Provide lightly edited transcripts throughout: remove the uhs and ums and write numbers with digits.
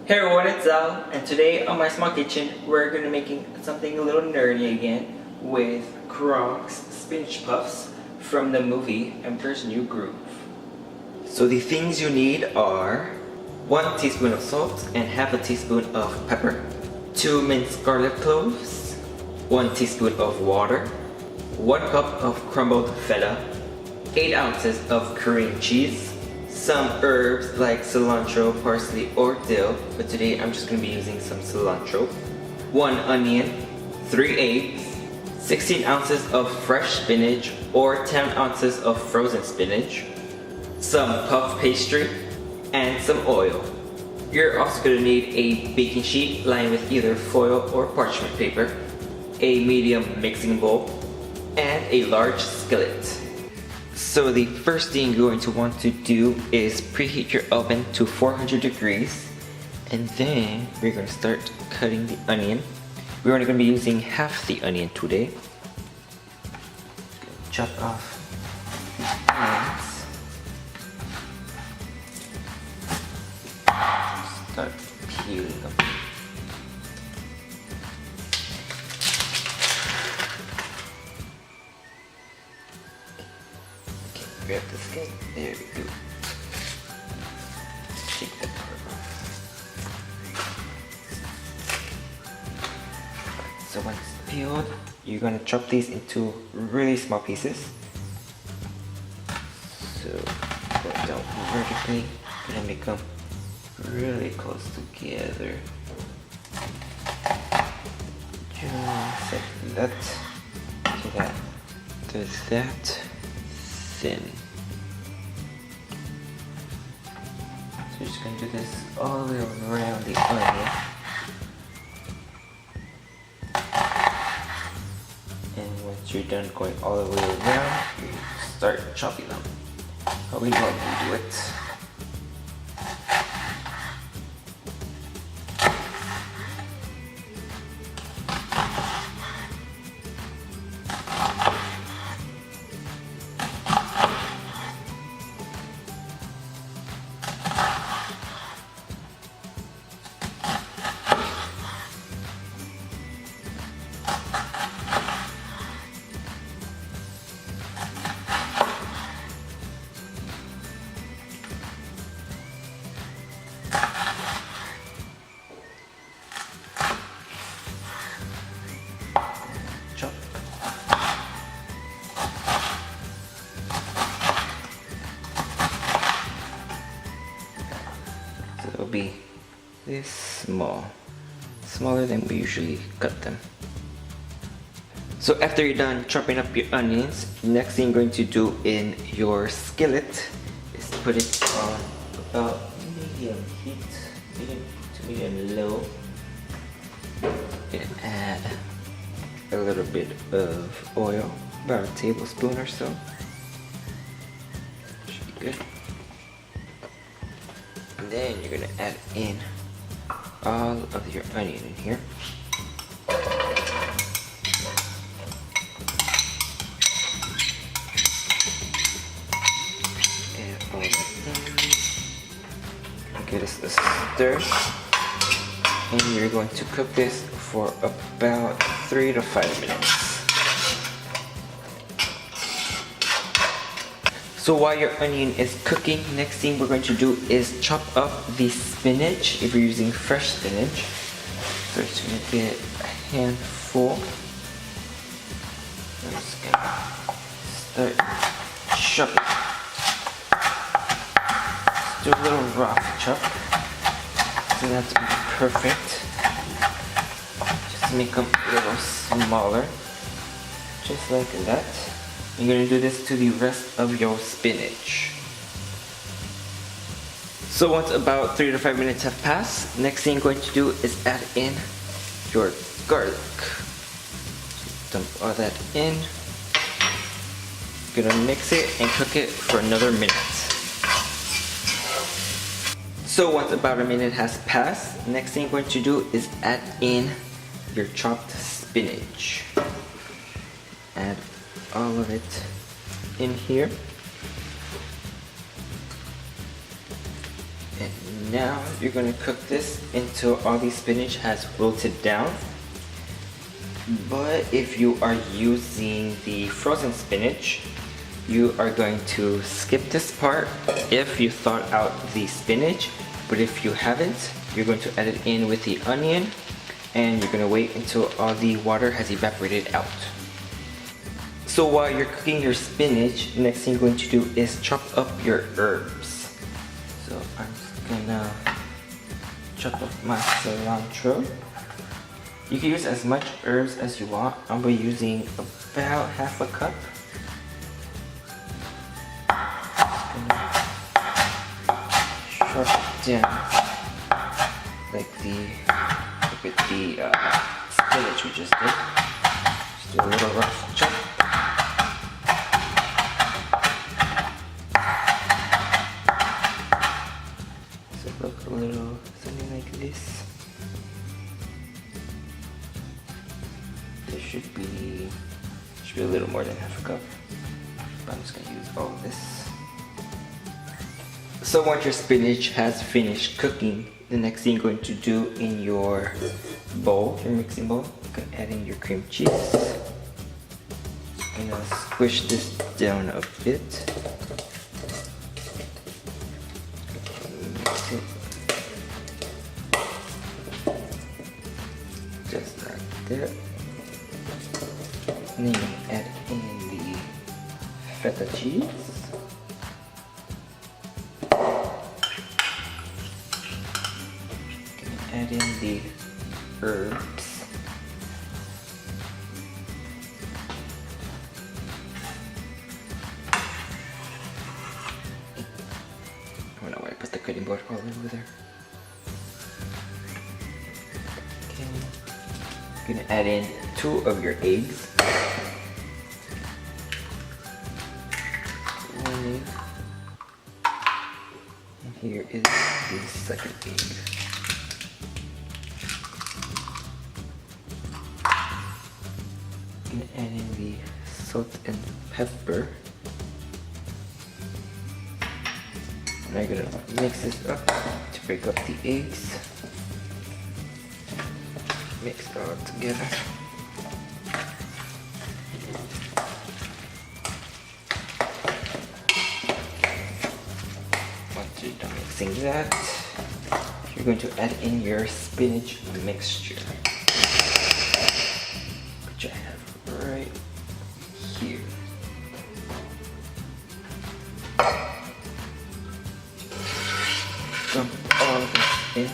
Hey everyone, it's Al, and today on my small kitchen we're gonna be making something a little nerdy again with Kronk's spinach puffs from the movie Emperor's New Groove. So the things you need are 1 teaspoon of salt and half a teaspoon of pepper, 2 minced garlic cloves, 1 teaspoon of water, 1 cup of crumbled feta, 8 ounces of Korean cheese, some herbs like cilantro, parsley, or dill, but today I'm just going to be using some cilantro, 1 onion, 3 eggs, 16 ounces of fresh spinach or 10 ounces of frozen spinach, some puff pastry, and some oil. You're also going to need a baking sheet lined with either foil or parchment paper, a medium mixing bowl, and a large skillet. So the first thing you're going to want to do is preheat your oven to 400 degrees, and then we're going to start cutting the onion. We're only going to be using half the onion today. Chop off the onions. Start peeling them. Grab the skin. There we go. Take that part off. So once it's peeled, you're gonna chop these into really small pieces. So go down vertically and make them really close together. Just like that. To that. To that. Thin. So you're just going to do this all the way around the onion. And once you're done going all the way around, you start chopping them. How we normally do it. It'll be this small, smaller than we usually cut them. So after you're done chopping up your onions, next thing you're going to do in your skillet is put it on about medium heat, medium to medium low, and add a little bit of oil, about a tablespoon or so. Should be good. Then you're gonna add in all of your onion in here. Add all that in. Give this a stir. And you're going to cook this for about 3 to 5 minutes. So while your onion is cooking, next thing we're going to do is chop up the spinach if you're using fresh spinach. So just going to get a handful. I'm just going to start chopping. Just do a little rough chop. So that's perfect. Just make them a little smaller. Just like that. You're going to do this to the rest of your spinach. So once about 3 to 5 minutes have passed, next thing you're going to do is add in your garlic. Dump all that in. You're going to mix it and cook it for another minute. So once about a minute has passed, next thing you're going to do is add in your chopped spinach. Add all of it in here. And now you're going to cook this until all the spinach has wilted down. But if you are using the frozen spinach, you are going to skip this part if you thawed out the spinach. But if you haven't, you're going to add it in with the onion, and you're going to wait until all the water has evaporated out. So while you're cooking your spinach, the next thing you're going to do is chop up your herbs. So I'm just gonna chop up my cilantro. You can use as much herbs as you want. I'll be using about half a cup. Chop it down like with the spinach we just did. Just do a little rough chop. So look a little something like this. There should be a little more than half a cup, but I'm just gonna use all of this. So once your spinach has finished cooking, the next thing you're going to do in your bowl, your mixing bowl, you can add in your cream cheese. I'm gonna squish this down a bit. Mix it. Just like that. And then you add in the feta cheese. Add in the herbs. I don't know where I put the cutting board all over there. Okay. I'm gonna add in 2 of your eggs. 1 egg. And here is the second egg. And add in the salt and pepper. And I'm gonna mix this up to break up the eggs. Mix it all together. Once you're done mixing that, you're going to add in your spinach mixture, which I have right here. Dump all of this in.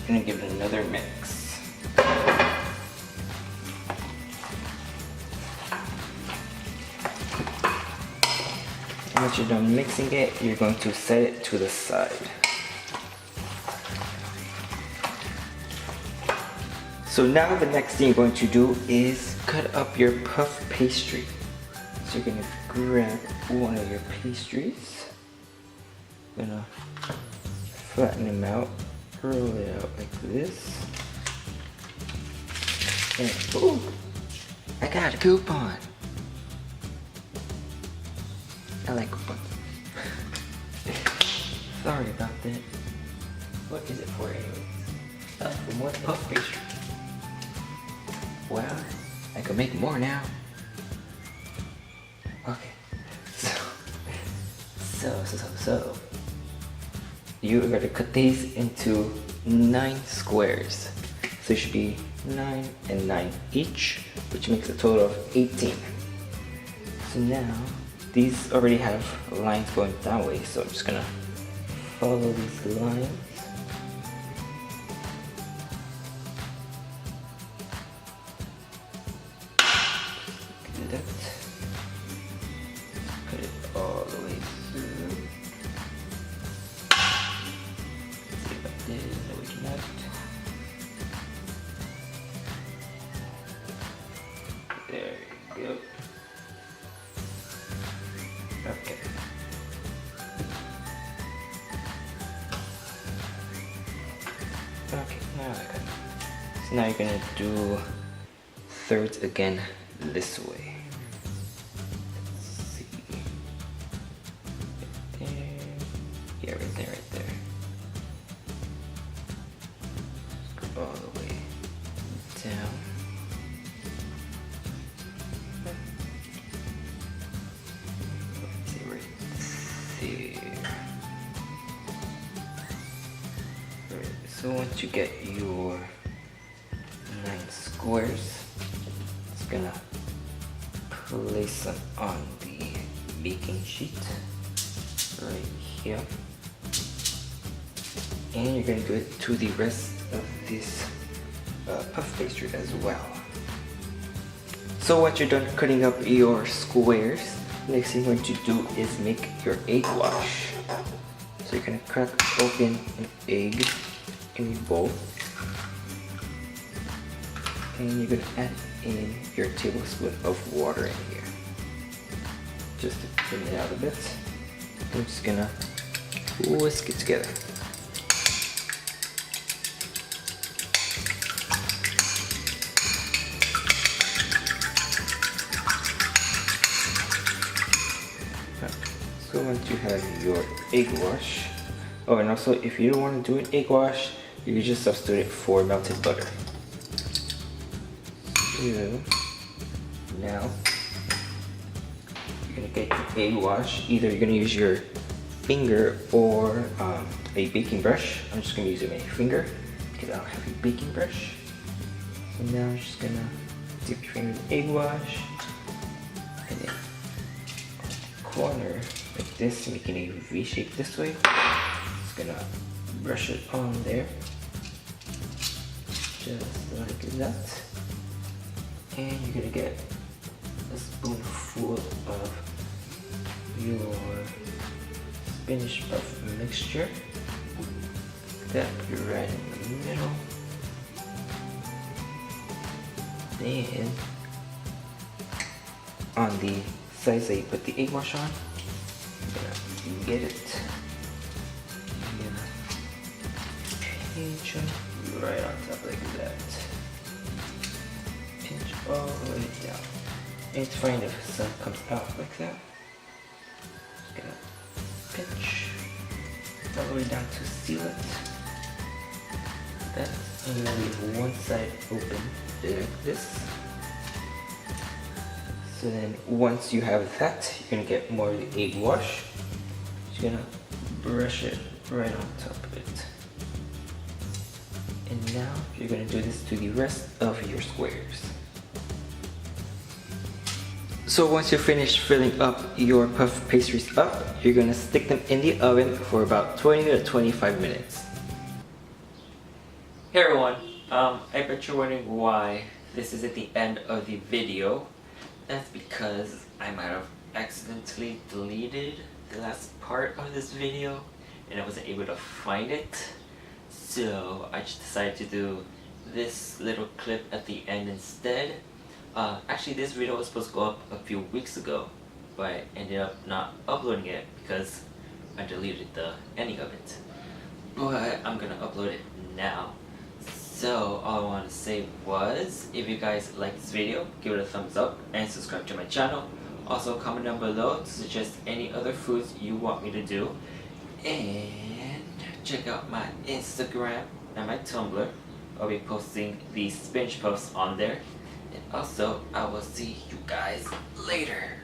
I'm gonna give it another mix. Once you're done mixing it, you're going to set it to the side. So now the next thing you're going to do is cut up your puff pastry. So you're going to grab one of your pastries. I'm gonna flatten them out, roll it out like this. And ooh, I got a coupon. I like coupons. Sorry about that. What is it for anyways? For more puff pastry. Well, I can make more now. Okay. So. You are going to cut these into 9 squares. So it should be 9 and 9 each, which makes a total of 18. So now, these already have lines going that way, so I'm just gonna follow these lines. Do that. Put it all the way through. See if I did, no we cannot. There you go. Okay. Okay, now I got it. So now you're gonna do 2/3 again this way. Let's see. Right there. Yeah, right there, right there. Go all the way down. Let's see, right there. Right, so once you get your 9 squares, it's gonna place them on the baking sheet right here, and you're gonna do it to the rest of this puff pastry as well. So once you're done cutting up your squares, next thing you're going to do is make your egg wash. So you're gonna crack open an egg in a bowl, and you're gonna add in your tablespoon of water in here, just to thin it out a bit. I'm just gonna whisk it together. So once you have your egg wash, oh, and also if you don't want to do an egg wash, you can just substitute it for melted butter. So now you're gonna get your egg wash. Either you're gonna use your finger or a baking brush. I'm just gonna use my finger because I don't have a baking brush. So now I'm just gonna dip your finger in the egg wash, and then corner like this, making a V shape this way. Just gonna brush it on there, just like that. And you're gonna get a spoonful of your spinach puff mixture. That you're right in the middle. Then on the sides that you put the egg wash on, you're gonna get it. You're gonna pinch them right on top like that. Pinch all the way down. And it's fine if some comes out like that. Just gonna pinch all the way down to seal it. That's and then leave one side open like this. So then once you have that, you're gonna get more of the egg wash. You're gonna brush it right on top of it. And now you're gonna do this to the rest of your squares. So once you're finished filling up your puff pastries up, you're gonna stick them in the oven for about 20 to 25 minutes. Hey everyone, I bet you're wondering why this is at the end of the video. That's because I might have accidentally deleted the last part of this video and I wasn't able to find it. So I just decided to do this little clip at the end instead. Actually this video was supposed to go up a few weeks ago, but I ended up not uploading it because I deleted the ending of it. But I'm gonna upload it now. So all I want to say was, if you guys like this video, give it a thumbs up and subscribe to my channel. Also comment down below to suggest any other foods you want me to do. And check out my Instagram and my Tumblr. I'll be posting the spinach puffs on there. And also, I will see you guys later.